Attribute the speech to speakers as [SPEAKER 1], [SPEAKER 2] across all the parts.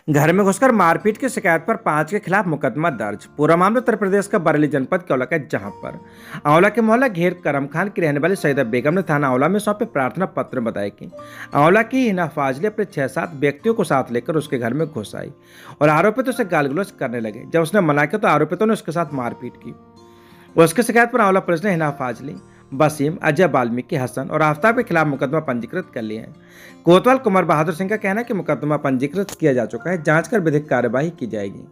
[SPEAKER 1] घर में घुसकर मारपीट की शिकायत पर 5 के खिलाफ मुकदमा दर्ज। पूरा मामला उत्तर प्रदेश का बरेली जनपद के औला का है, जहां पर आंवला के मोहल्ला घेर करम खान की रहने वाली सईदा बेगम ने थाना आंवला में सौंपे प्रार्थना पत्र में बताया कि आंवला की हिना फाजली अपने 6-7 व्यक्तियों को साथ लेकर उसके घर में घुस आई और आरोपित उसे गाल गलौज करने लगे। जब उसने मना किया तो आरोपितों ने उसके साथ मारपीट की। उसकी शिकायत पर आंवला पुलिस ने हिना फाजली, वसीम, अजय वाल्मीकि, हसन और आफ्ताब के खिलाफ मुकदमा पंजीकृत कर लिया है। कोतवाल कुमार बहादुर सिंह का कहना है कि मुकदमा पंजीकृत किया जा चुका है, जांच कर विधिक कार्यवाही की जाएगी।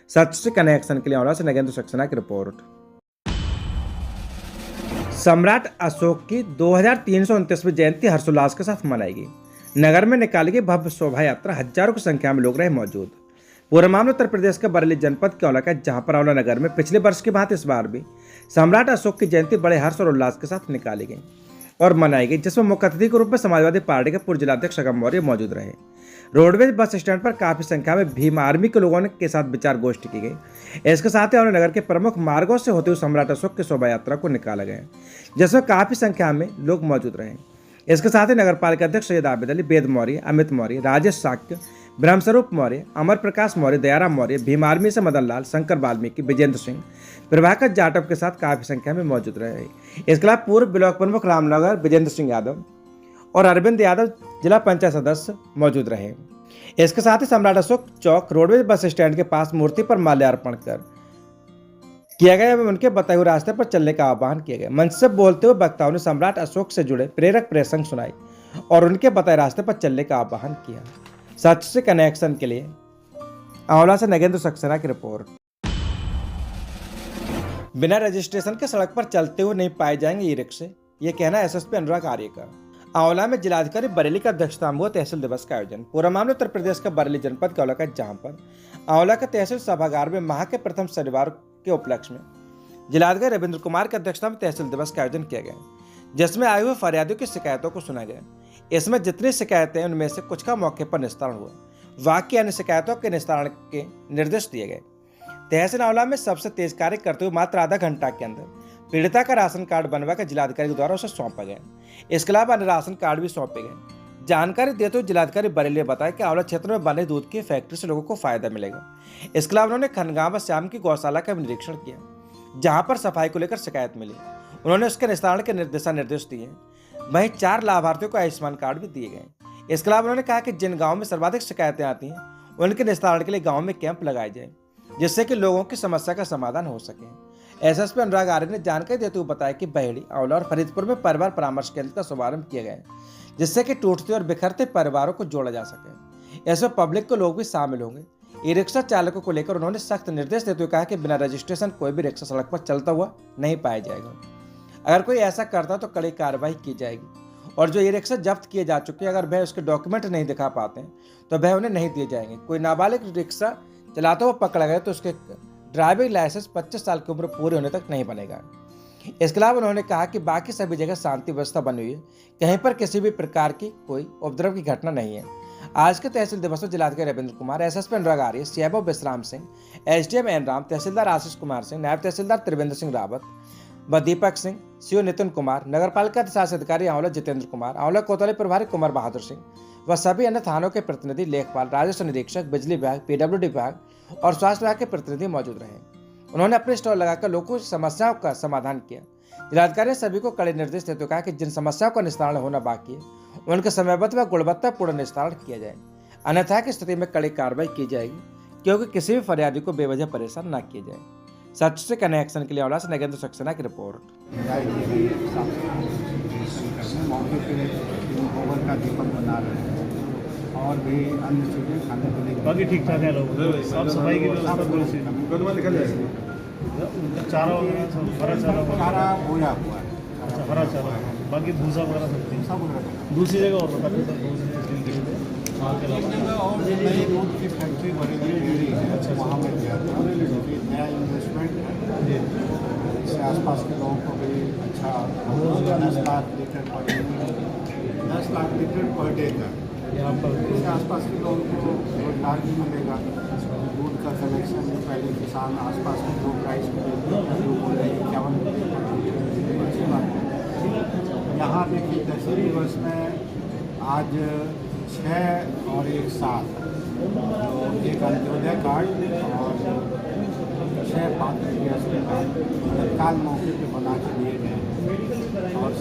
[SPEAKER 1] सच से कनेक्शन के लिए आंवला से नगेंद्र सक्सेना की रिपोर्ट। सम्राट अशोक की 2329वीं जयंती हर्षोल्लास के साथ मनाएगी। नगर में निकाली गई भव्य शोभा यात्रा, हजारों की संख्या में लोग रहे मौजूद। पूरा मामला उत्तर प्रदेश के बरेली जनपद के औला का है, जहां पर औला नगर में पिछले वर्ष की भांति इस बार भी सम्राट अशोक की जयंती बड़े हर्ष और उल्लास के साथ निकाली गई और मनाई गई, जिसमें मुख्य अतिथि के रूप में समाजवादी पार्टी के पूर्व जिलाध्यक्ष अगम मौर्य मौजूद रहे। रोडवेज बस स्टैंड पर काफी संख्या में भीम आर्मी के लोगों के साथ विचार गोष्ठी की गई। इसके साथ ही औला नगर के प्रमुख मार्गों से होते हुए सम्राट अशोक की शोभा यात्रा को निकाला गया, जिसमें काफी संख्या में लोग मौजूद रहे। इसके साथ ही नगर पालिका अध्यक्ष सैयद आबिद अली, वेद मौर्य, अमित मौर्य, राजेश साक्य, ब्रह्मस्वरूप मौर्य, अमर प्रकाश मौर्य, दयाराम मौर्य, भीम आर्मी से मदन लाल, शंकर वाल्मीकि, विजेंद्र सिंह, प्रभाकर जाटव के साथ काफी संख्या में मौजूद रहे। इसके अलावा पूर्व ब्लॉक प्रमुख रामनगर विजेंद्र सिंह यादव और अरविंद यादव जिला पंचायत सदस्य मौजूद रहे। इसके साथ ही सम्राट अशोक चौक रोडवेज बस स्टैंड के पास मूर्ति पर माल्यार्पण कर किया गया एवं उनके बताए हुए रास्ते पर चलने का आह्वान किया गया। मंच से बोलते हुए वक्ताओं ने सम्राट अशोक से जुड़े प्रेरक प्रसंग सुनाई और उनके बताए रास्ते पर चलने का आह्वान किया। सच से कनेक्शन के लिए आंवला से नगेंद्र सक्सेना की रिपोर्ट। बिना रजिस्ट्रेशन के सड़क पर चलते हुए नहीं पाए जाएंगे ई रिक्शे, ये कहना एसएसपी अनुराग आर्य का। आंवला में जिलाधिकारी बरेली का अध्यक्षता में हुआ तहसील दिवस का आयोजन। पूरा मामला उत्तर प्रदेश का बरेली जनपद के औला का, जहां पर आंवला के तहसील सभागार में माह के प्रथम शनिवार के उपलक्ष्य में जिलाधिकारी रविंद्र कुमार की अध्यक्षता में तहसील दिवस का आयोजन किया गया, जिसमें आए हुए फरियादियों की शिकायतों को सुना गया। इसमें जितनी शिकायतें उनमें से कुछ का मौके पर निस्तारण हुआ, बाकी अन्य शिकायतों के निस्तारण के निर्देश दिए गए। तहसील आंवला में सबसे तेज कार्य करते हुए मात्र आधा घंटा के अंदर पीड़िता का राशन कार्ड बनवाकर जिलाधिकारी के द्वारा उसे सौंपा गया। इसके अलावा अन्य राशन कार्ड भी सौंपे गए। जानकारी देते हुए जिलाधिकारी बरेली ने बताया कि आंवला क्षेत्र में बने दूध की फैक्ट्री से लोगों को फायदा मिलेगा। इसके अलावा उन्होंने खनगांव व श्याम की गौशाला का भी निरीक्षण किया, जहां पर सफाई को लेकर शिकायत मिली। उन्होंने उसके निस्तारण के दिशा निर्देश दिए। वहीं 4 लाभार्थियों को आयुष्मान कार्ड भी दिए गए। इसके अलावा उन्होंने कहा कि जिन गाँव में सर्वाधिक शिकायतें आती हैं उनके निस्तारण के लिए गाँव में कैंप लगाए जाए, जिससे कि लोगों की समस्या का समाधान हो सके। एसएसपी अनुराग आर्य ने जानकारी देते हुए बताया कि बहेड़ी, आंवला और फरीदपुर में परिवार परामर्श केंद्र का शुभारंभ किया गया है, जिससे कि टूटते और बिखरते परिवारों को जोड़ा जा सके। इसमें पब्लिक के लोग भी शामिल होंगे। ई रिक्शा चालकों को लेकर उन्होंने सख्त निर्देश देते हुए कहा कि बिना रजिस्ट्रेशन कोई भी रिक्शा सड़क पर चलता हुआ नहीं पाया जाएगा। अगर कोई ऐसा करता तो कड़ी कार्रवाई की जाएगी और जो ई रिक्शा जब्त किए जा चुके हैं, अगर वह उसके डॉक्यूमेंट नहीं दिखा पाते हैं तो वह उन्हें नहीं दिए जाएंगे। कोई नाबालिग रिक्शा चलाता हुआ पकड़ा गया तो उसके ड्राइविंग लाइसेंस 25 साल की उम्र पूरी होने तक नहीं बनेगा। इसके अलावा उन्होंने कहा कि बाकी सभी जगह शांति व्यवस्था बनी हुई है, कहीं पर किसी भी प्रकार की कोई उपद्रव की घटना नहीं है। आज के तहसील दिवस में जिलाधिकारी रविंद्र कुमार, एसएसपी अनुराग आर्य, सीएमओ विश्राम सिंह, एसडीएम एन राम, तहसीलदार आशीष कुमार सिंह, नायब तहसीलदार त्रिवेंद्र सिंह रावत व दीपक सिंह, सीओ नितिन कुमार, नगर पालिका शासन अधिकारी आंवला जितेंद्र कुमार, आंवला कोतवाली प्रभारी कुमार बहादुर सिंह व सभी अन्य थानों के प्रतिनिधि, लेखपाल, राजस्व निरीक्षक, बिजली विभाग, पीडब्ल्यूडी विभाग और स्वास्थ्य विभाग के प्रतिनिधि मौजूद रहे। उन्होंने अपने स्टॉल लगाकर लोगों की समस्याओं का समाधान किया। जिलाधिकारी ने सभी को कड़े निर्देश देते हुए कहा कि जिन समस्याओं का निस्तारण होना बाकी है उनके समयबद्ध व गुणवत्तापूर्ण निस्तारण किया जाए, अन्यथा की स्थिति में कड़ी कार्रवाई की जाएगी, क्योंकि किसी भी फरियादी को बेवजह परेशान न किया जाए। सच से कनेक्शन के लिए आंवला से नगेंद्र सक्सेना की रिपोर्ट।
[SPEAKER 2] मौके पे गोबर का दीपक बना रहे हैं और भी अन्य चीजें खाने पीने की
[SPEAKER 3] बाकी ठीक ठाक है। लोग साफ सफाई की व्यवस्था थोड़ी सी
[SPEAKER 2] मुकदमा निकल जाएगा।
[SPEAKER 3] चारा
[SPEAKER 2] चारा बोया हुआ है,
[SPEAKER 3] अच्छा हरा चारा, बाकी भूसा वगैरह सब चीज़
[SPEAKER 2] सब
[SPEAKER 3] दूसरी जगह और बता दें।
[SPEAKER 2] और नई दूध की फैक्ट्री बड़ी डेयरी है, वहाँ में किया था। नया इन्वेस्टमेंट है, इससे आसपास के लोगों को भी अच्छा 10 lakh litre per day, 10 lakh litre per day का
[SPEAKER 3] यहाँ पर
[SPEAKER 2] इससे आसपास के लोगों को रोजगार भी मिलेगा। दूध का कलेक्शन जो पहले किसान आसपास के लोग प्राइस में बोल रहे हैं 51 रुपये पर अच्छी बात है। यहाँ देखिए तहसील दिवस में आज 6 और एक 7, एक अंत्योदय कार्ड और 6 पात्र गृहस्थी कार्ड तत्काल मौके पे बना के दिए गए हैं। और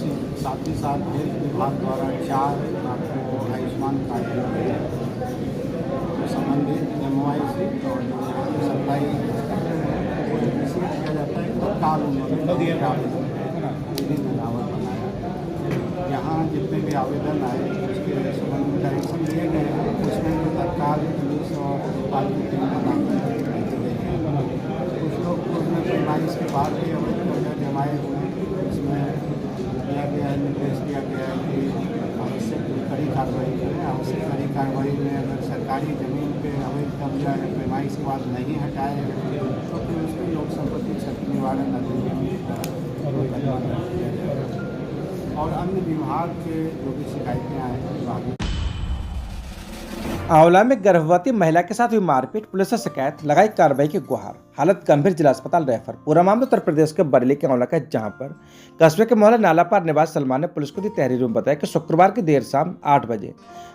[SPEAKER 2] साथ ही साथ हेल्थ विभाग द्वारा 4 आपको आयुष्मान कार्ड दिए गए हैं। तो संबंधित MOIC और जो यहाँ की सप्लाई वो रिसीव किया जाता है तत्काल उन्होंने आवेदन मिलावट बनाया। यहाँ जितने भी आवेदन आए उसके संबंध में डायरेक्शन दिए गए हैं, उसमें भी तत्काल पुलिस और नेपाल की टीम बनाकर भेजे गए हैं। कुछ लोग तो उसमें पैमाइश के बाद भी अवैध कर्जा जमाए हुए हैं। इसमें दिया गया है, निर्देश दिया गया है कि आवश्यक कड़ी कार्रवाई करें। आवश्यक कड़ी कार्रवाई में अगर सरकारी ज़मीन पे अवैध कब्जा है पैमाइश के बाद नहीं हटाए तो फिर उसमें लोक संपत्ति क्षति निवारण अधिनियम किया जाएगा। और अन्य विभाग के जो भी शिकायतें आए विभाग
[SPEAKER 1] आंवला में गर्भवती महिला के साथ हुई मारपीट, पुलिस से शिकायत, लगाई कार्रवाई की गुहार, हालत गंभीर, जिला अस्पताल रेफर। पूरा मामला उत्तर प्रदेश के बरेली के आंवला का, जहां पर कस्बे के मोहल्ला नालापार निवासी सलमान ने पुलिस को दी तहरीर में बताया कि शुक्रवार की देर शाम 8 बजे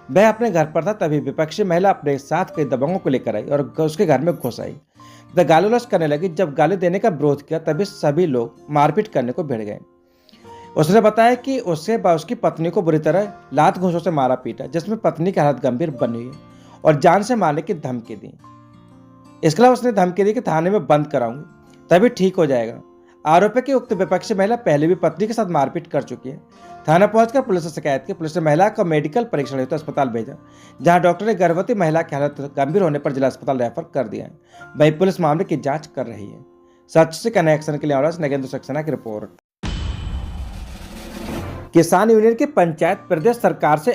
[SPEAKER 1] वह अपने घर पर था, तभी विपक्षी महिला अपने साथ कई दबंगों को लेकर आई और उसके घर में घुस आई। वह गाली गलौज करने लगी। जब गाली देने का विरोध किया तभी सभी लोग मारपीट करने को भिड़ गए। उसने बताया कि उससे उसकी पत्नी को बुरी तरह लात घूंसों से मारा पीटा, जिसमें पत्नी की हालत गंभीर बनी हुई है और जान से मारने की धमकी दी। इसके अलावा उसने धमकी दी कि थाने में बंद कराऊंगी तभी ठीक हो जाएगा। आरोप है कि उक्त विपक्षी महिला पहले भी पत्नी के साथ मारपीट कर चुकी है। थाना पहुंचकर पुलिस से शिकायत की। पुलिस ने महिला का मेडिकल परीक्षण हेतु अस्पताल भेजा, जहां डॉक्टर ने गर्भवती महिला की हालत गंभीर होने पर जिला अस्पताल रेफर कर दिया है। वहीं पुलिस मामले की जांच कर रही है। सच से कनेक्शन के लिए आवाज नगेंद्र सक्सेना की रिपोर्ट। किसान यूनियन की पंचायत प्रदेश सरकार से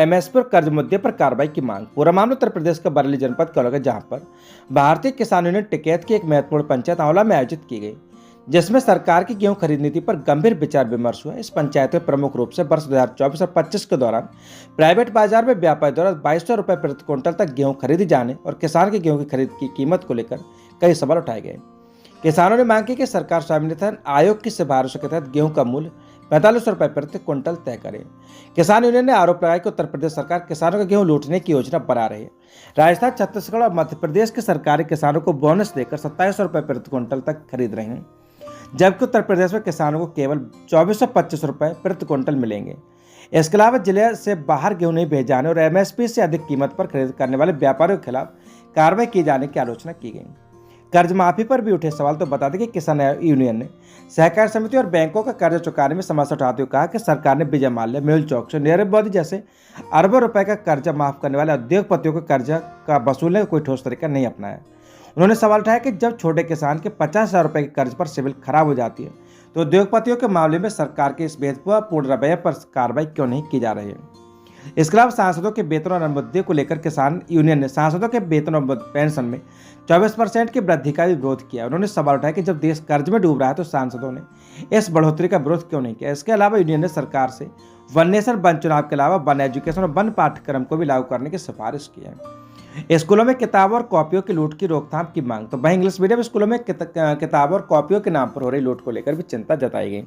[SPEAKER 1] MSP और कर्ज मुद्दे पर कार्रवाई की मांग। पूरा मामला उत्तर प्रदेश के बरेली जनपद का लगा, जहां पर भारतीय किसान यूनियन टिकैत की एक महत्वपूर्ण पंचायत आंवला में आयोजित की गई, जिसमें सरकार की गेहूं खरीद नीति पर गंभीर विचार विमर्श हुआ। इस पंचायत में प्रमुख रूप से वर्ष 2024 और 25 के दौरान प्राइवेट बाजार में व्यापारी द्वारा 2200 रुपये प्रति क्विंटल तक गेहूं खरीदी जाने और किसान के गेहूं की खरीद की कीमत को लेकर कई सवाल उठाए गए। किसानों ने मांग की कि सरकार स्वामीनाथन आयोग की सिफारिशों के तहत गेहूं का मूल्य 4500 रुपये प्रति क्विंटल तय करे। किसान यूनियन ने आरोप लगाया कि उत्तर प्रदेश सरकार किसानों का गेहूं लूटने की योजना बना रही है। राजस्थान, छत्तीसगढ़ और मध्य प्रदेश की सरकारें किसानों को बोनस देकर 2700 रुपये प्रति क्विंटल तक खरीद रही हैं, जबकि उत्तर प्रदेश में किसानों को केवल 2425 रुपये प्रति क्विंटल मिलेंगे। इसके अलावा जिले से बाहर गेहूं नहीं भेजे जाने और MSP से अधिक कीमत पर खरीद करने वाले व्यापारियों के खिलाफ कार्रवाई किए जाने की आलोचना की गई। कर्ज माफी पर भी उठे सवाल। तो बता दें कि किसान यूनियन ने सहकारी समिति और बैंकों का कर्ज चुकाने में समस्या उठाते हुए कहा कि सरकार ने विजय माल्या, मेहुल चौकसी, नीरव मोदी जैसे अरबों रुपए का कर्जा माफ करने वाले उद्योगपतियों को कर्जा का वसूलने का कोई ठोस तरीका नहीं अपनाया। उन्होंने सवाल उठाया कि जब छोटे किसान के 50,000 रुपए के कर्ज पर सिविल खराब हो जाती है तो उद्योगपतियों के मामले में सरकार के इस भेदभावपूर्ण रवैये पर कार्रवाई क्यों नहीं की जा रही है। इसके अलावा सांसदों के वेतन और मुद्दे को लेकर किसान यूनियन ने सांसदों के वेतन और पेंशन में 24% की वृद्धि का भी विरोध किया। उन्होंने सवाल उठाया कि जब देश कर्ज में डूब रहा है तो सांसदों ने इस बढ़ोतरी का विरोध क्यों नहीं किया। इसके अलावा यूनियन ने सरकार से वन नेशन वन चुनाव के अलावा वन एजुकेशन और वन पाठ्यक्रम को भी लागू करने की सिफारिश की है। स्कूलों में किताबों और कॉपियों की लूट की रोकथाम की मांग। तो वहीं इंग्लिश मीडियम स्कूलों में किताबों और कॉपियों के नाम पर हो रही लूट को लेकर भी चिंता जताई गई।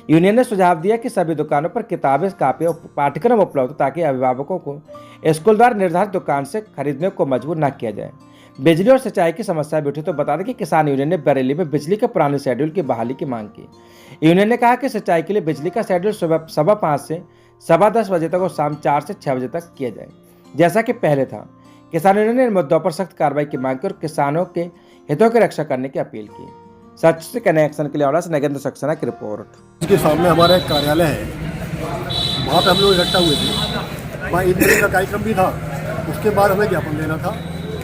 [SPEAKER 1] यूनियन ने सुझाव दिया कि सभी दुकानों पर किताबें, कापी और पाठ्यक्रम उपलब्ध ताकि अभिभावकों को स्कूल द्वारा निर्धारित दुकान से खरीदने को मजबूर न किया जाए। बिजली और सिंचाई की समस्या भी उठी। तो बता दें कि किसान यूनियन ने बरेली में बिजली के पुराने शेड्यूल की बहाली की मांग की। यूनियन ने कहा कि सिंचाई के लिए बिजली का शेड्यूल सुबह 5:15 से 10:15 बजे तक और शाम 4 से 6 बजे तक किया जाए, जैसा कि पहले था। किसान यूनियन ने इन मुद्दों पर सख्त कार्रवाई की मांग की और किसानों के हितों की रक्षा करने की अपील की। सच से कनेक्शन के लिए आवाज नगेंद्र सक्सेना की रिपोर्ट।
[SPEAKER 4] इसके सामने हमारा एक कार्यालय है, वहाँ पे हम लोग इकट्ठा हुए थे। वहाँ ईद का कार्यक्रम भी था। उसके बाद हमें ज्ञापन देना था।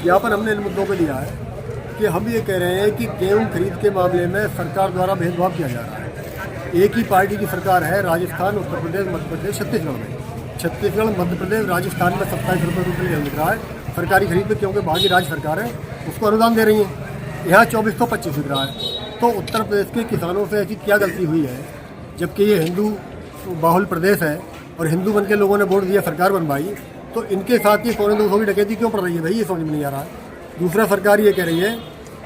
[SPEAKER 4] ज्ञापन हमने इन मुद्दों पे दिया है कि हम ये कह रहे हैं कि गेहूँ खरीद के मामले में सरकार द्वारा भेदभाव किया जा रहा है। एक ही पार्टी की सरकार है राजस्थान, उत्तर प्रदेश, मध्य प्रदेश, छत्तीसगढ़ में। छत्तीसगढ़, मध्य प्रदेश, राजस्थान में 27 रुपये क्विंटल गेहूँ बिक रहा है सरकारी खरीद में, क्योंकि बाकी राज्य सरकार है उसको अनुदान दे रही है। यहाँ 2425 बिक रहा है। तो उत्तर प्रदेश के किसानों से ऐसी क्या गलती हुई है, जबकि ये हिंदू बाहुल प्रदेश है और हिंदू बन के लोगों ने वोट दिया, सरकार बनवाई, तो इनके साथ ये 250 की डकैती क्यों पड़ रही है भाई, ये समझ में नहीं आ रहा है। दूसरा, सरकार ये कह रही है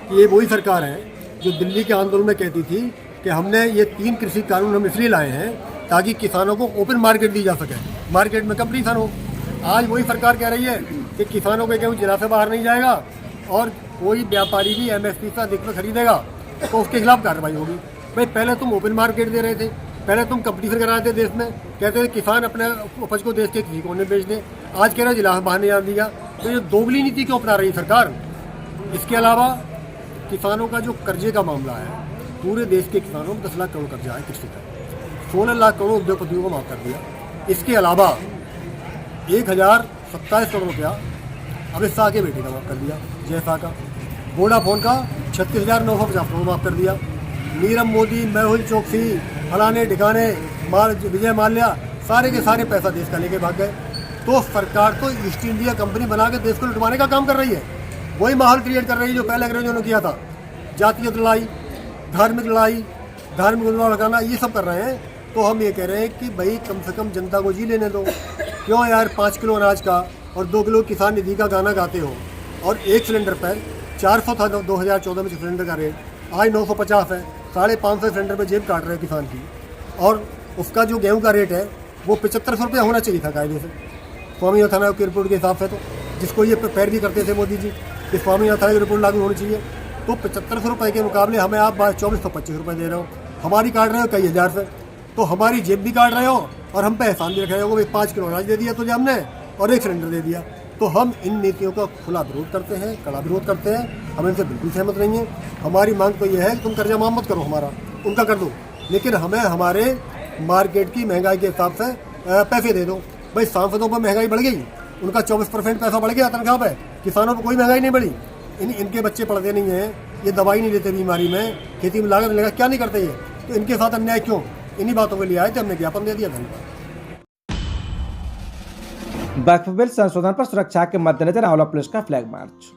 [SPEAKER 4] कि ये वही सरकार है जो दिल्ली के आंदोलन में कहती थी कि हमने ये 3 कृषि कानून हम इसलिए लाए हैं ताकि किसानों को ओपन मार्केट दी जा सके, मार्केट में कंपटीशन हो। आज वही सरकार कह रही है कि किसानों के गेहूँ जिला से बाहर नहीं जाएगा और कोई व्यापारी भी एमएसपी से अधिक में खरीदेगा तो उसके खिलाफ कार्रवाई होगी। भाई पहले तुम ओपन मार्केट दे रहे थे, पहले तुम कंपटीशन करा रहे थे देश में, कहते थे किसान अपने उपज को देश के किसी कोने बेच दे, आज कह रहे जिला से बाहर नहीं जाने दिया। तो ये दोगली नीति क्यों अपना रही है सरकार? इसके अलावा किसानों का जो कर्जे का मामला है, पूरे देश के किसानों में 10 लाख करोड़ कर्जा है कृषि का, 16 लाख करोड़ उद्योगपतियों को माफ कर दिया। इसके अलावा 1027 करोड़ रुपया अमित शाह के बेटे का माफ कर दिया, जय शाह का। वोडाफोन का 36,950 करोड़ माफ कर दिया। नीरव मोदी, मेहुल चोकसी, फलाने ठिकाने, विजय माल्या, सारे के सारे पैसा देश का लेके भाग गए। तो सरकार तो ईस्ट इंडिया कंपनी बना के देश को लुटवाने का काम कर रही है, वही माहौल क्रिएट कर रही है जो पहले अंग्रेजों ने किया था। जातीय लड़ाई, धार्मिक लड़ाई, धार्मिक उन्माद लगाना, ये सब कर रहे हैं। तो हम ये कह रहे हैं कि भाई कम से कम जनता को जी लेने दो। क्यों यार 5 किलो अनाज का और 2 किलो किसान निधि का गाना गाते हो, और एक सिलेंडर पर 400 था 2014 में सिलेंडर का रेट, आज 950 है। 550 सिलेंडर पर जेब काट रहे हैं किसान की, और उसका जो गेहूं का रेट है वो 7500 रुपया होना चाहिए था कायदे से, स्वामी अथाना की रिपोर्ट के हिसाब से। तो जिसको ये पैरवी करते थे मोदी जी कि स्वामी अथाना की रिपोर्ट लागू होनी चाहिए, तो 7500 रुपये के मुकाबले हमें आप 2425 रुपये दे रहे हो, हमारी काट रहे हो कई हज़ार से। तो हमारी जेब भी काट रहे हो और हम पे एहसान भी रख रहे हो। भाई 5 किलो अनाज दे दिया तुझे हमने और एक सिलेंडर दे दिया। तो हम इन नीतियों का खुला विरोध करते हैं, कड़ा विरोध करते हैं। हम इनसे बिल्कुल सहमत नहीं हैं। हमारी मांग तो ये है कि तुम कर्जा माफ मत करो, हमारा उनका कर दो, लेकिन हमें हमारे मार्केट की महंगाई के हिसाब से पैसे दे दो। भाई सांसदों पर महंगाई बढ़ गई, उनका 24% पैसा बढ़ गया तनख्वाह पे, किसानों पर कोई महंगाई नहीं बढ़ी। इनके बच्चे पढ़ते नहीं हैं, ये दवाई नहीं लेते बीमारी में, खेती में लागत नहीं लगा, क्या नहीं करते ये? तो इनके साथ अन्याय क्यों? इन्हीं बातों के लिए आए थे, हमने ज्ञापन दे दिया। धन्यवाद।
[SPEAKER 1] वक्फ बिल संशोधन पर सुरक्षा के मद्देनजर आंवला पुलिस का फ्लैग मार्च,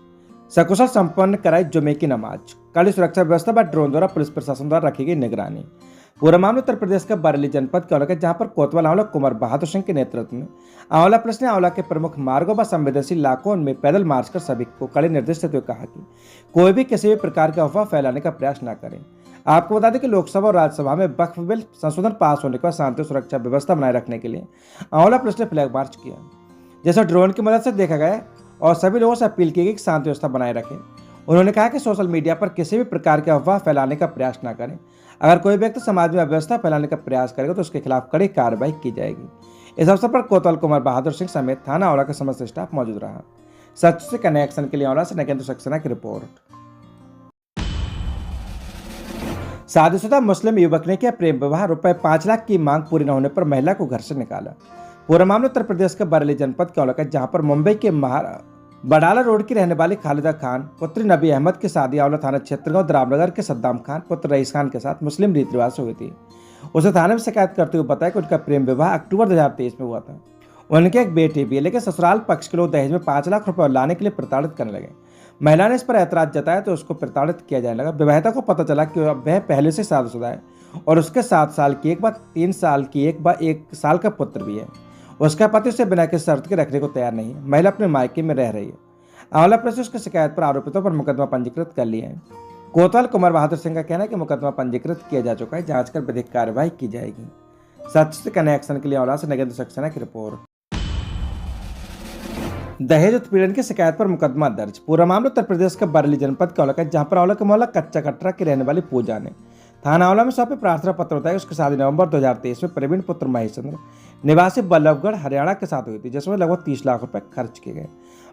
[SPEAKER 1] सकुशल संपन्न कराई जुमे की नमाज। कड़ी सुरक्षा व्यवस्था पर ड्रोन द्वारा पुलिस प्रशासन द्वारा रखी गई निगरानी। पूरा मामला उत्तर प्रदेश का बरेली जनपद का है, जहां पर कोतवाल आंवला कुमार बहादुर सिंह के नेतृत्व में आंवला पुलिस ने आंवला के प्रमुख मार्गों व संवेदनशील इलाकों में पैदल मार्च कर सभी को कड़े निर्देश देते हुए कहा कि कोई भी किसी भी प्रकार की अफवाह फैलाने का प्रयास न करें। आपको बता दें कि लोकसभा और राज्यसभा में वक्फ बिल संशोधन पास होने के बाद शांति और सुरक्षा व्यवस्था बनाए रखने के लिए आंवला पुलिस ने फ्लैग मार्च किया, जैसे ड्रोन की मदद से देखा गया, और सभी लोगों से अपील की गई कि शांति व्यवस्था बनाए रखें। उन्होंने कहा कि सोशल मीडिया पर किसी भी प्रकार की अफवाह फैलाने का प्रयास न करें। अगर कोई व्यक्ति समाज में अव्यवस्था फैलाने का प्रयास करेगा तो उसके खिलाफ कड़ी कार्रवाई की जाएगी। इस अवसर पर कोतवाल कुमार बहादुर सिंह समेत थाना आंवला का समस्त स्टाफ मौजूद रहा। सच से कनेक्शन के लिए आंवला से नगेंद्र सक्सेना की रिपोर्ट। शादीशुदा मुस्लिम युवक ने किया प्रेम विवाह, रुपए 5 लाख की मांग पूरी न होने पर महिला को घर से निकाला। पूरा मामला उत्तर प्रदेश के बरेली जनपद का है, जहां पर मुंबई के बडाला रोड की रहने वाली खालिदा खान पुत्री नबी अहमद की शादी आंवला थाना क्षेत्र गांव द्रामनगर के सद्दाम खान पुत्र रईस खान के साथ मुस्लिम रीति रिवाज से हुई थी। उसे थाने में शिकायत करते हुए बताया कि उनका प्रेम विवाह अक्टूबर 2023 में हुआ था। उनके एक बेटी भी है, लेकिन ससुराल पक्ष के लोग दहेज में 5 लाख रुपए लाने के लिए प्रताड़ित करने लगे। महिला ने इस पर ऐतराज जताया तो उसको प्रताड़ित किया जाने लगा। विवाहिता को पता चला कि वह पहले से शादीशुदा है और उसके 7 साल की एक बार 3 साल की एक बार 1 साल का पुत्र भी है। उसका पति उसे बिना किसी शर्त के रखने को तैयार नहीं है। महिला अपने मायके में रह रही है। आंवला पुलिस ने उसकी शिकायत पर आरोपितों पर मुकदमा पंजीकृत कर लिया है। कोतवाल कुमार बहादुर सिंह का कहना है कि मुकदमा पंजीकृत किया जा चुका है, जांच कर विधिक कार्रवाई की जाएगी। सच से कनेक्शन के लिए आंवला से नगेंद्र सक्सेना की रिपोर्ट। दहेज उत्पीड़न की शिकायत पर मुकदमा दर्ज। पूरा मामला उत्तर प्रदेश के बरेली जनपद का है, जहां पर आंवला के मोहल्ला कच्चा कटरा की रहने वाली पूजा ने थाना आंवला में सौंपे प्रार्थना पत्र बताया कि उसकी शादी नवंबर 2023 में प्रवीण पुत्र महेश चंद्र निवासी बल्लभगढ़ हरियाणा के साथ हुई थी, जिसमें लगभग 30 लाख रुपए खर्च किए गए,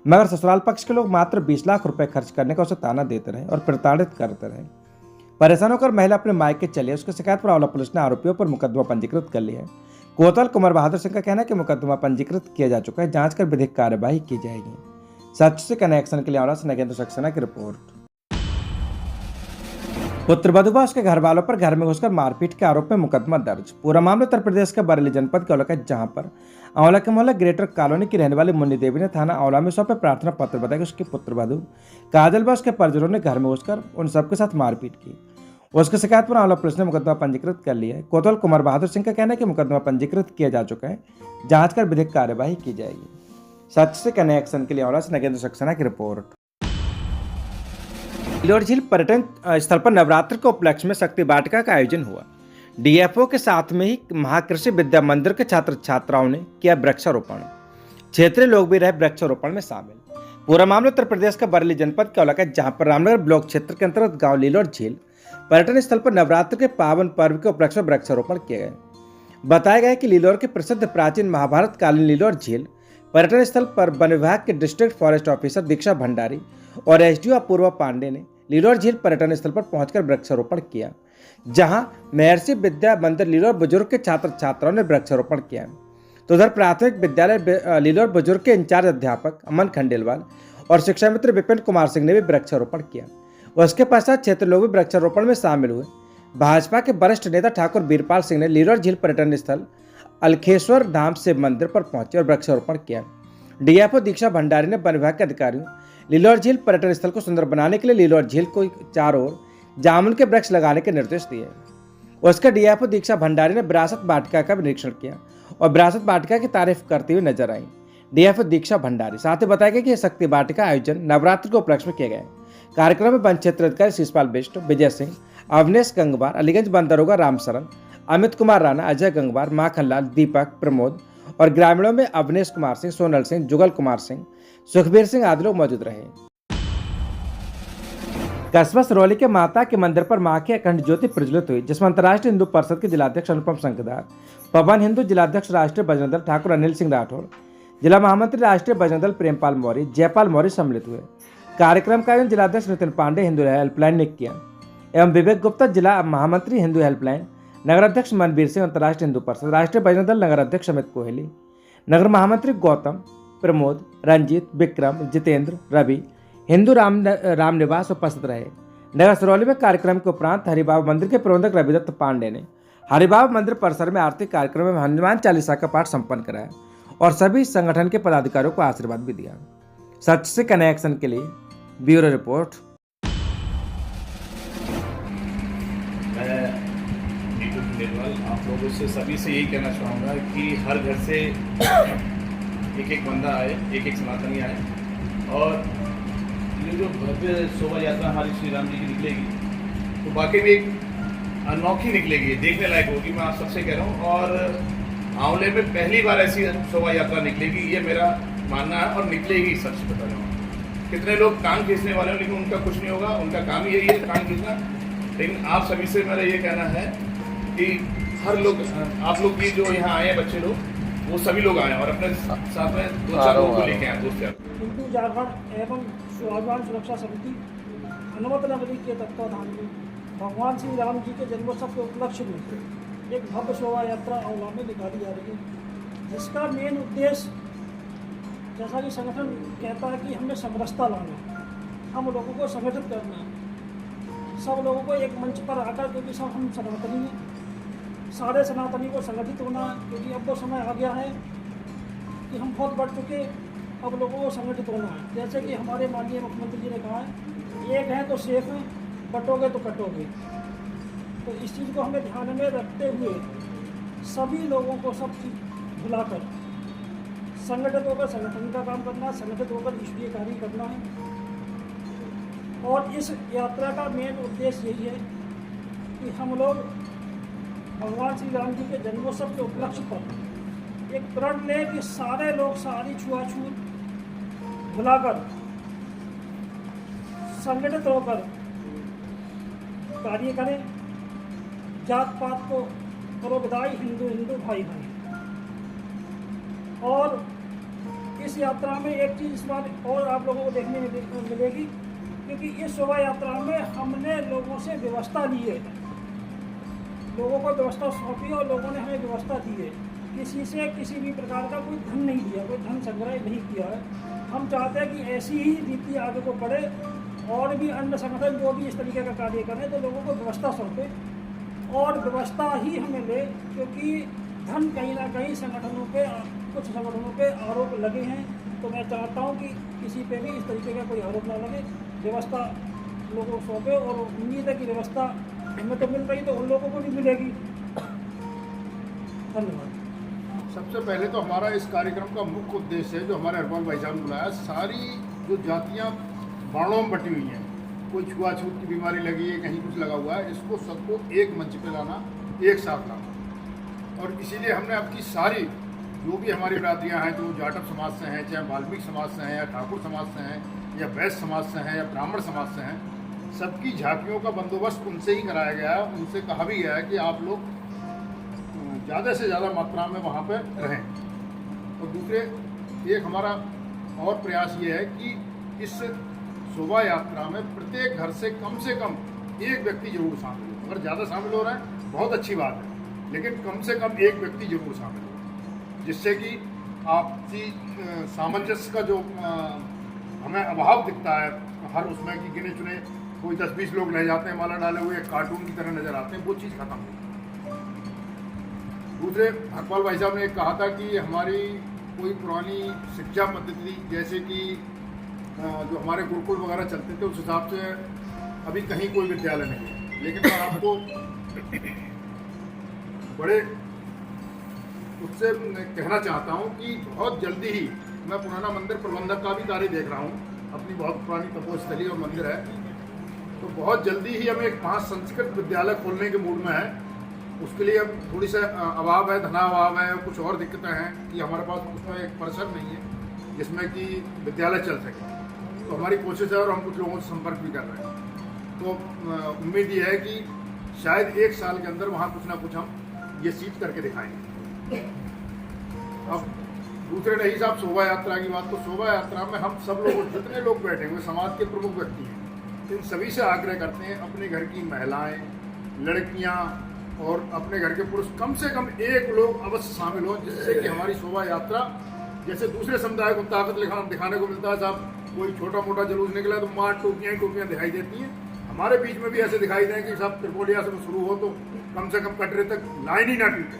[SPEAKER 1] मगर ससुराल पक्ष के लोग मात्र 20 लाख रुपए खर्च करने का उसे ताना देते रहे और प्रताड़ित करते रहे। परेशान होकर महिला अपने मायके चली। उसकी शिकायत पर आंवला पुलिस ने आरोपियों पर मुकदमा पंजीकृत कर लिया है। कोतवाल कुमार बहादुर सिंह का कहना है कि मुकदमा पंजीकृत किया जा चुका है, जांच कर विधिक कार्रवाई की जाएगी। सच से कनेक्शन के लिए आंवला से नगेंद्र सक्सेना की रिपोर्ट। पुत्रवधू व उसके घर वालों पर घर में घुसकर मारपीट के आरोप में मुकदमा दर्ज। पूरा मामला उत्तर प्रदेश के बरेली जनपद का है, जहां पर आंवला के मोहल्ला ग्रेटर कॉलोनी की रहने वाली मुन्नी देवी ने थाना आंवला में सौंपे प्रार्थना पत्र बताया कि उसकी पुत्रवधू काजल व उसके परिजनों ने घर में घुसकर उन सबके साथ मारपीट की। उसकी शिकायत पर आंवला पुलिस ने मुकदमा पंजीकृत कर लिया है। कोतवाल कुमार बहादुर सिंह का कहना है कि मुकदमा पंजीकृत किया जा चुका है, जांच कर विधिक कार्यवाही की जाएगी। सच से कनेक्शन के लिए आंवला से नगेंद्र सक्सेना की रिपोर्ट। किलोड़ झील पर्यटन स्थल पर नवरात्र के उपलक्ष्य में शक्ति वाटिका का आयोजन हुआ। डीएफओ के साथ में ही महाकृषि विद्या मंदिर के छात्र छात्राओं ने किया वृक्षारोपण। क्षेत्रीय लोग भी रहे वृक्षारोपण में शामिल। पूरा मामला उत्तर प्रदेश का बरेली जनपद का इलाका, जहां पर रामनगर ब्लॉक क्षेत्र के अंतर्गत गांव लीलोर झील पर्यटन स्थल पर नवरात्र के पावन पर्व के उपलक्ष्य में वृक्षारोपण किए गए। बताया गया कि लीलोर के प्रसिद्ध प्राचीन महाभारत कालीन लीलोर झील पर्यटन स्थल पर वन विभाग के डिस्ट्रिक्ट फॉरेस्ट ऑफिसर दीक्षा भंडारी और एसडीओ अपूर्वा पांडे ने लीलोर झील पर्यटन स्थल पर पहुंचकर वृक्षारोपण किया, जहां महर्षि विद्या मंदिर लीलोर बुजुर्ग के छात्र छात्राओं ने वृक्षारोपण किया। तो उधर प्राथमिक विद्यालय लीलोर बुजुर्ग के इंचार्ज अध्यापक अमन खंडेलवाल और शिक्षा मित्र विपिन कुमार सिंह ने भी वृक्षारोपण किया। उसके पश्चात क्षेत्र लोग भी वृक्षारोपण में शामिल हुए। भाजपा के वरिष्ठ नेता ठाकुर वीरपाल सिंह ने लीलोर झील पर्यटन स्थल अलखेश्वर धाम शिव मंदिर पर पहुंचे और वृक्षारोपण किया। डीएफओ दीक्षा भंडारी ने वन विभाग के अधिकारियों लीलोर झील पर्यटन स्थल को सुंदर बनाने के लिए लीलोर झील को चारों ओर जामुन के वृक्ष लगाने के निर्देश दिए। उसके डीएफओ दीक्षा भंडारी ने विरासत वाटिका का भी निरीक्षण किया और विरासत वाटिका की तारीफ करती हुई नजर आई। डीएफओ दीक्षा भंडारी साथ ही बताया गया कि यह शक्ति वाटिका आयोजन नवरात्र के उपलक्ष्य में किया गया। कार्यक्रम में वन क्षेत्र अधिकारी शिषपाल बिष्ट, विजय सिंह, अवनेश गंगवार, अलीगंज वन दरोगा रामशरण, अमित कुमार राणा, अजय गंगवार, माखनलाल, दीपक, प्रमोद और ग्रामीणों में अवनेश कुमार सिंह, सोनल सिंह, जुगल कुमार सिंह, सुखबीर सिंह आदि लोग मौजूद रहे। कस्बा सरौली के माता के मंदिर पर मां की अखंड ज्योति प्रज्वलित हुई, जिसमें अंतर्राष्ट्रीय हिंदू परिषद के जिलाध्यक्ष अनुपम शंकरदार, पवन हिंदू जिलाध्यक्ष राष्ट्रीय बजरंग दल ठाकुर अनिल सिंह राठौर, जिला महामंत्री राष्ट्रीय बजरंग दल प्रेमपाल मौर्य, जयपाल मौर्य सम्मिलित हुए। कार्यक्रम का आयोजन जिलाध्यक्ष नितिन पांडे हिंदू हेल्पलाइन ने किया एवं विवेक गुप्ता जिला महामंत्री हिंदू हेल्पलाइन, नगर अध्यक्ष मनबीर सिंह अंतर्राष्ट्रीय हिंदू परिषद, राष्ट्रीय बजरंग दल नगर अध्यक्ष अमित कोहली, नगर महामंत्री गौतम, प्रमोद, रंजीत, विक्रम, जितेंद्र, रवि, हिंदू राम निवास उपस्थित रहे। नगर सरौली में कार्यक्रम के उपरांत हरिबाबा मंदिर के प्रबंधक रविदत्त पांडे ने हरिबाबा मंदिर परिसर में आरती कार्यक्रम में हनुमान चालीसा का पाठ संपन्न कराया और सभी संगठन के पदाधिकारियों को आशीर्वाद भी दिया। सच से कनेक्शन के लिए ब्यूरो रिपोर्ट।
[SPEAKER 5] आप लोगों से सभी से यही कहना चाहूँगा कि हर घर से एक एक बंदा आए, एक एक सनातनी आए और ये जो भव्य शोभा यात्रा हमारी श्री राम जी की निकलेगी तो वाकई में एक अनोखी निकलेगी, देखने लायक होगी। मैं आप सबसे कह रहा हूँ और आंवले में पहली बार ऐसी शोभा यात्रा निकलेगी, ये मेरा मानना है और निकलेगी। सच बता रहा हूँ, कितने लोग कान खींचने वाले हैं लेकिन उनका कुछ नहीं होगा, उनका काम यही है कान खींचना। लेकिन आप सभी से मेरा ये कहना है कि हर लोग, आप लोग भी जो यहाँ आए हैं बच्चे लोग, वो सभी लोग आए और अपने साथ में 2-4 लोगों को लेके आए, दोस्त यार।
[SPEAKER 6] हिंदू जागरण एवं स्वाभिमान सुरक्षा समिति हनुमत नगरी के तत्वाधान में भगवान श्री राम जी के जन्मोत्सव के उपलक्ष्य में एक भव्य शोभा यात्रा औला में निकाली जा रही है, जिसका मेन उद्देश्य, जैसा कि संगठन कहता है कि हमें समरसता लाना, हम लोगों को संगठित करना, सब लोगों को एक मंच पर आकर, क्योंकि सब हम सनातनी हैं, सारे सनातनी को संगठित होना, क्योंकि अब वो समय आ गया है कि हम बहुत बढ़ चुके, अब लोगों को संगठित होना है। जैसे कि हमारे माननीय मुख्यमंत्री जी ने कहा है, एक है तो सेफ है, बटोगे तो कटोगे। तो इस चीज़ को हमें ध्यान में रखते हुए सभी लोगों को सब चीज़ भुलाकर संगठित होकर संगठन का काम करना, संगठित होकर ईश्वरीय कार्य करना है। और इस यात्रा का मेन उद्देश्य यही है कि हम लोग भगवान श्री राम जी के जन्मोत्सव के उपलक्ष्य पर एक प्रण लें कि सारे लोग सारी छुआछूत भुलाकर संगठित होकर कार्य करें, जात पात को करो विदाई, हिंदू हिंदू भाई भाई। और इस यात्रा में एक चीज़ इस बार और आप लोगों को देखने में मिलेगी, क्योंकि इस शोभा यात्रा में हमने लोगों से व्यवस्था ली है, लोगों को व्यवस्था सौंपी और लोगों ने हमें व्यवस्था दी है। किसी से किसी भी प्रकार का कोई धन नहीं दिया, कोई धन संग्रह नहीं किया है। हम चाहते हैं कि ऐसी ही रीति आगे को बढ़े और भी अन्य संगठन जो भी इस तरीके का कार्य करें तो लोगों को व्यवस्था सौंपे और व्यवस्था ही हमें ले, क्योंकि धन कहीं ना कहीं संगठनों पे, कुछ संगठनों पे आरोप लगे हैं। तो मैं चाहता हूँ कि किसी पे भी इस तरीके का कोई आरोप ना लगे, व्यवस्था लोगों को सौंपे और उम्मीद है कि व्यवस्था हमें तो मिल रही तो उन लोगों को भी मिलेगी। धन्यवाद।
[SPEAKER 7] सबसे पहले तो हमारा इस कार्यक्रम का मुख्य उद्देश्य है, जो हमारे हरपाल भाई साहब ने बुलाया, सारी जो जातियाँ बाणों में बटी हुई हैं, कोई छुआछूत की बीमारी लगी है, कहीं कुछ लगा हुआ है, इसको सबको एक मंच पे लाना, एक साथ लाना। और इसीलिए हमने आपकी सारी जो भी हमारी बिरादरियाँ हैं, जो जाटव समाज से हैं, चाहे वाल्मीकि समाज से हैं या ठाकुर समाज से हैं या वैश्य समाज से हैं या ब्राह्मण समाज से हैं, सबकी झांकियों का बंदोबस्त उनसे ही कराया गया है। उनसे कहा भी गया है कि आप लोग ज़्यादा से ज़्यादा मात्रा में वहाँ पर रहें। और दूसरे एक हमारा और प्रयास ये है कि इस शोभा यात्रा में प्रत्येक घर से कम एक व्यक्ति जरूर शामिल हो। अगर ज़्यादा शामिल हो रहे हैं बहुत अच्छी बात है, लेकिन कम से कम एक व्यक्ति जरूर शामिल हो, जिससे कि आपसी सामंजस्य का जो हमें अभाव दिखता है हर उसमें कि गिने चुने कोई 10-20 लोग रह जाते हैं, माला डाले हुए एक कार्टून की तरह नजर आते हैं, वो चीज़ खत्म हो। दूसरे हकपाल भाई साहब ने कहा था कि हमारी कोई पुरानी शिक्षा पद्धति जैसे कि जो हमारे गुरुकुल वगैरह चलते थे उस हिसाब से अभी कहीं कोई विद्यालय नहीं है। लेकिन मैं आपको बड़े उससे कहना चाहता हूं कि बहुत जल्दी ही मैं पुराना मंदिर प्रबंधक का भी कार्य देख रहा हूं, अपनी बहुत पुरानी तपोस्थली और मंदिर है, तो बहुत जल्दी ही हम एक 5 संस्कृत विद्यालय खोलने के मूड में है। उसके लिए अब थोड़ी सा अभाव है, धनाभाव है, कुछ और दिक्कतें हैं कि हमारे पास उसमें एक परिसर नहीं है जिसमें कि विद्यालय चल सके। तो हमारी कोशिश है और हम कुछ लोगों से संपर्क भी कर रहे हैं। तो उम्मीद ये है कि शायद 1 साल के अंदर वहाँ कुछ ना कुछ हम ये सीट करके दिखाएंगे। अब दूसरे रही साहब शोभा यात्रा की बात, तो शोभा यात्रा में हम सब लोग जितने लोग बैठे हुए समाज के प्रमुख व्यक्ति हैं, इन सभी से आग्रह करते हैं अपने घर की महिलाएं, लड़कियां और अपने घर के पुरुष कम से कम एक लोग अवश्य शामिल हो, जिससे कि हमारी शोभा यात्रा जैसे दूसरे समुदाय को ताकत दिखाने को मिलता है साहब, कोई छोटा मोटा जुलूस निकला तो मार टोपियाँ दिखाई देती हैं, हमारे बीच में भी ऐसे दिखाई दें कि साहब त्रिपोलिया से शुरू हो तो कम से कम कटरे तक लाइन ही ना टूटे,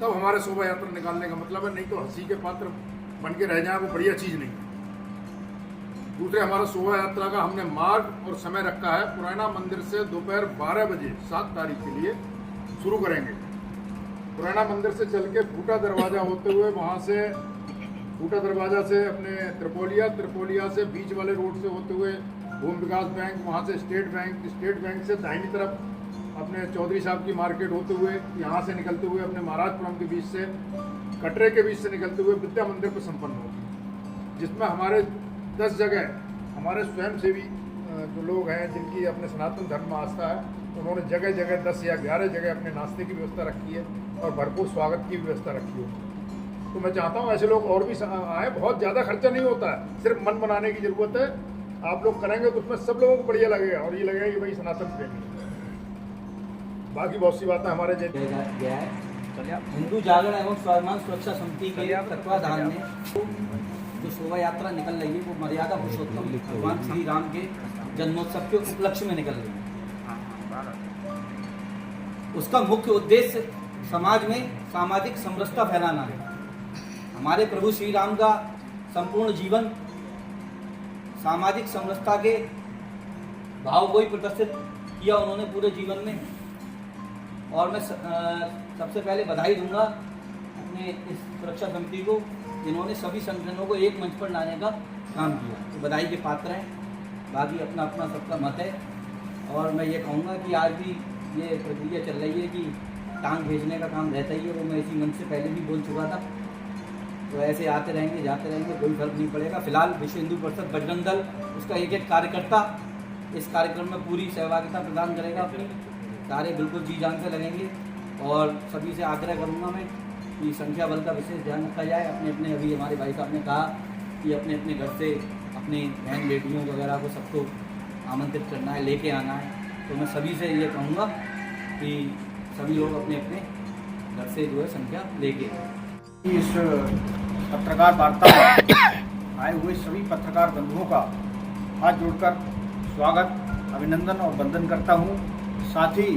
[SPEAKER 7] तब हमारे शोभा यात्रा निकालने का मतलब है। नहीं तो हंसी के पात्र बन के रह जाए वो बढ़िया चीज़ नहीं है। दूसरे हमारा शोभा यात्रा का हमने मार्ग और समय रखा है, पुराना मंदिर से दोपहर 12 बजे 7 तारीख के लिए शुरू करेंगे। पुराना मंदिर से चल के फूटा दरवाज़ा होते हुए वहाँ से फूटा दरवाज़ा से अपने त्रिपोलिया से बीच वाले रोड से होते हुए भूमि विकास बैंक, वहाँ से स्टेट बैंक से दाहिनी तरफ अपने चौधरी साहब की मार्केट होते हुए यहाँ से निकलते हुए अपने महाराजपुरम के बीच से कटरे के बीच से निकलते हुए विद्या मंदिर पर संपन्न होगी, जिसमें हमारे 10 जगह हमारे स्वयंसेवी जो लोग हैं जिनकी अपने सनातन धर्म में आस्था है, उन्होंने जगह जगह 10 या 11 जगह अपने नाश्ते की व्यवस्था रखी है और भरपूर स्वागत की व्यवस्था रखी है। तो मैं चाहता हूँ ऐसे लोग और भी आए, बहुत ज़्यादा खर्चा नहीं होता है, सिर्फ मन बनाने की ज़रूरत है। आप लोग करेंगे तो उसमें सब लोगों को बढ़िया लगेगा और ये लगेगा कि भाई सनातन प्रेमी। बाकी बहुत सी बातें हमारे
[SPEAKER 8] गया है। हिंदू जागरण एवं स्वाभिमान सुरक्षा समिति के तत्वाधान में जो शोभा यात्रा निकल रही है वो मर्यादा पुरुषोत्तम भगवान श्री राम के जन्मोत्सव के उपलक्ष्य में निकल रही है। उसका मुख्य उद्देश्य समाज में सामाजिक समरसता फैलाना है। हमारे प्रभु श्री राम का संपूर्ण जीवन सामाजिक समरसता के भाव को ही प्रदर्शित किया उन्होंने पूरे जीवन में। और मैं सबसे पहले बधाई दूंगा अपने इस सुरक्षा समिति को, जिन्होंने सभी संगठनों को एक मंच पर लाने का काम किया, तो बधाई के पात्र हैं। बाकी अपना अपना सबका मत है। और मैं ये कहूँगा कि आज भी ये प्रक्रिया चल रही है कि टांग भेजने का काम रहता ही है, वो मैं इसी मंच से पहले भी बोल चुका था। तो ऐसे आते रहेंगे जाते रहेंगे, कोई फर्क नहीं पड़ेगा। फिलहाल विश्व हिंदू परिषद बजरंग दल उसका एक कार्यकर्ता इस कार्यक्रम में पूरी सहभागिता प्रदान करेगा अपनी, सारे बिल्कुल जी जान से लगेंगे। और सभी से आग्रह करूँगा मैं कि संख्या बल का विशेष ध्यान रखा जाए। अपने अपने अभी हमारे भाई साहब ने कहा कि अपने अपने घर से अपनी बहन बेटियों वगैरह को सबको आमंत्रित करना है, लेके आना है। तो मैं सभी से ये कहूँगा कि सभी लोग अपने अपने घर से जो है संख्या लेके
[SPEAKER 2] इस पत्रकार वार्ता में आए हुए सभी पत्रकार बंधुओं का हाथ जोड़कर स्वागत, अभिनंदन और वंदन करता हूँ। साथ ही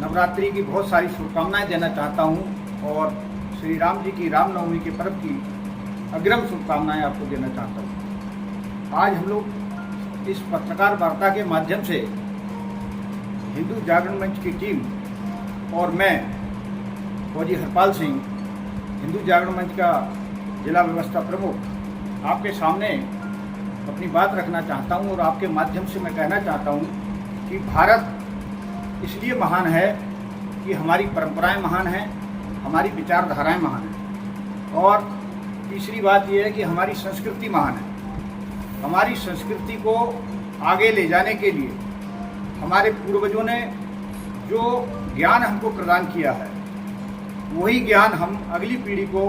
[SPEAKER 2] नवरात्रि की बहुत सारी शुभकामनाएं देना चाहता हूँ और श्री राम जी की रामनवमी के पर्व की अग्रिम शुभकामनाएं आपको देना चाहता हूँ। आज हम लोग इस पत्रकार वार्ता के माध्यम से हिंदू जागरण मंच की टीम और मैं फौजी हरपाल सिंह, हिंदू जागरण मंच का जिला व्यवस्था प्रमुख, आपके सामने अपनी बात रखना चाहता हूं। और आपके माध्यम से मैं कहना चाहता हूं कि भारत इसलिए महान है कि हमारी परंपराएं महान हैं, हमारी विचारधाराएं महान हैं। और तीसरी बात यह है कि हमारी संस्कृति महान है। हमारी संस्कृति को आगे ले जाने के लिए हमारे पूर्वजों ने जो ज्ञान हमको प्रदान किया है वही ज्ञान हम अगली पीढ़ी को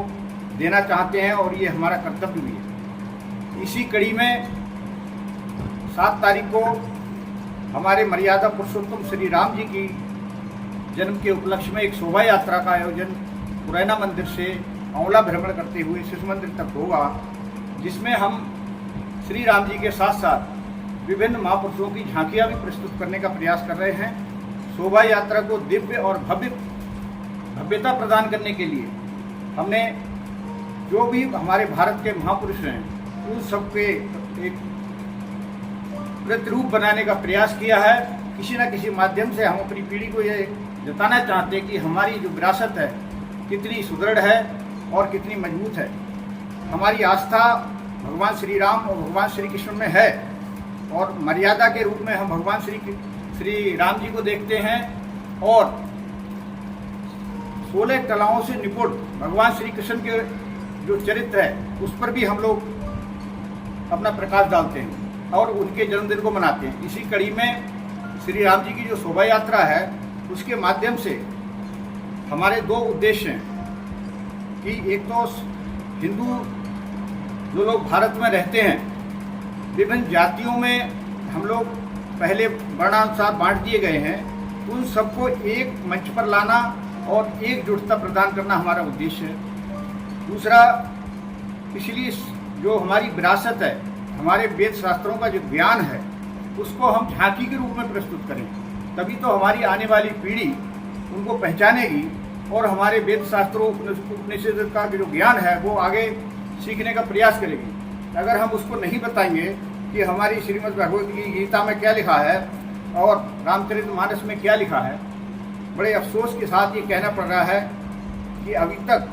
[SPEAKER 2] देना चाहते हैं और ये हमारा कर्तव्य भी है। इसी कड़ी में 7 तारीख को हमारे मर्यादा पुरुषोत्तम श्री राम जी की जन्म के उपलक्ष्य में एक शोभा यात्रा का आयोजन मुरैना मंदिर से आंवला भ्रमण करते हुए शिशु मंदिर तक होगा, जिसमें हम श्री राम जी के साथ साथ विभिन्न महापुरुषों की झांकियां भी प्रस्तुत करने का प्रयास कर रहे हैं। शोभा यात्रा को दिव्य और भव्यता प्रदान करने के लिए हमने जो भी हमारे भारत के महापुरुष हैं उन सबके एक प्रतिरूप बनाने का प्रयास किया है। किसी न किसी माध्यम से हम अपनी पीढ़ी को ये जताना चाहते हैं कि हमारी जो विरासत है कितनी सुदृढ़ है और कितनी मजबूत है। हमारी आस्था भगवान श्री राम और भगवान श्री कृष्ण में है और मर्यादा के रूप में हम भगवान श्री राम जी को देखते हैं और 16 कलाओं से निपुण भगवान श्री कृष्ण के जो चरित्र है उस पर भी हम लोग अपना प्रकाश डालते हैं और उनके जन्मदिन को मनाते हैं। इसी कड़ी में श्री राम जी की जो शोभा यात्रा है उसके माध्यम से हमारे 2 उद्देश्य हैं कि एक तो हिंदू जो लोग भारत में रहते हैं विभिन्न जातियों में हम लोग पहले वर्णानुसार बांट दिए गए हैं, उन सबको एक मंच पर लाना और एकजुटता प्रदान करना हमारा उद्देश्य है। दूसरा, इसलिए जो हमारी विरासत है, हमारे वेद शास्त्रों का जो ज्ञान है उसको हम झांकी के रूप में प्रस्तुत करें, तभी तो हमारी आने वाली पीढ़ी उनको पहचानेगी और हमारे वेद शास्त्रों उपनिषद का जो ज्ञान है वो आगे सीखने का प्रयास करेगी। अगर हम उसको नहीं बताएंगे कि हमारी श्रीमद् भगवद गीता में क्या लिखा है और रामचरितमानस में क्या लिखा है, बड़े अफसोस के साथ ये कहना पड़ रहा है कि अभी तक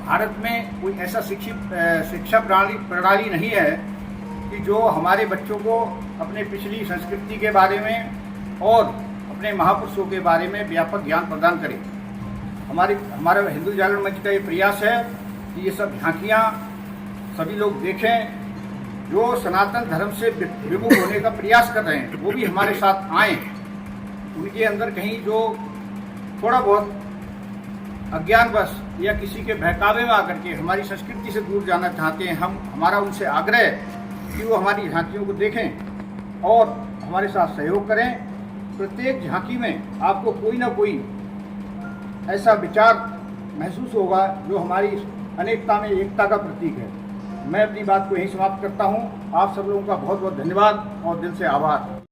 [SPEAKER 2] भारत में कोई ऐसा शिक्षा प्रणाली नहीं है कि जो हमारे बच्चों को अपने पिछली संस्कृति के बारे में और अपने महापुरुषों के बारे में व्यापक ज्ञान प्रदान करे। हमारा हिंदू जागरण मंच का ये प्रयास है कि ये सब झांकियाँ सभी लोग देखें, जो सनातन धर्म से विमुख होने का प्रयास कर रहे हैं वो भी हमारे साथ आएँ। उनके अंदर कहीं जो थोड़ा बहुत अज्ञानवश या किसी के बहकावे में आकर के हमारी संस्कृति से दूर जाना चाहते हैं, हमारा उनसे आग्रह है कि वो हमारी झांकियों को देखें और हमारे साथ सहयोग करें। प्रत्येक झांकी में आपको कोई ना कोई ऐसा विचार महसूस होगा जो हमारी अनेकता में एकता का प्रतीक है। मैं अपनी बात को यहीं समाप्त करता हूँ। आप सब लोगों का बहुत बहुत धन्यवाद और दिल से आभार।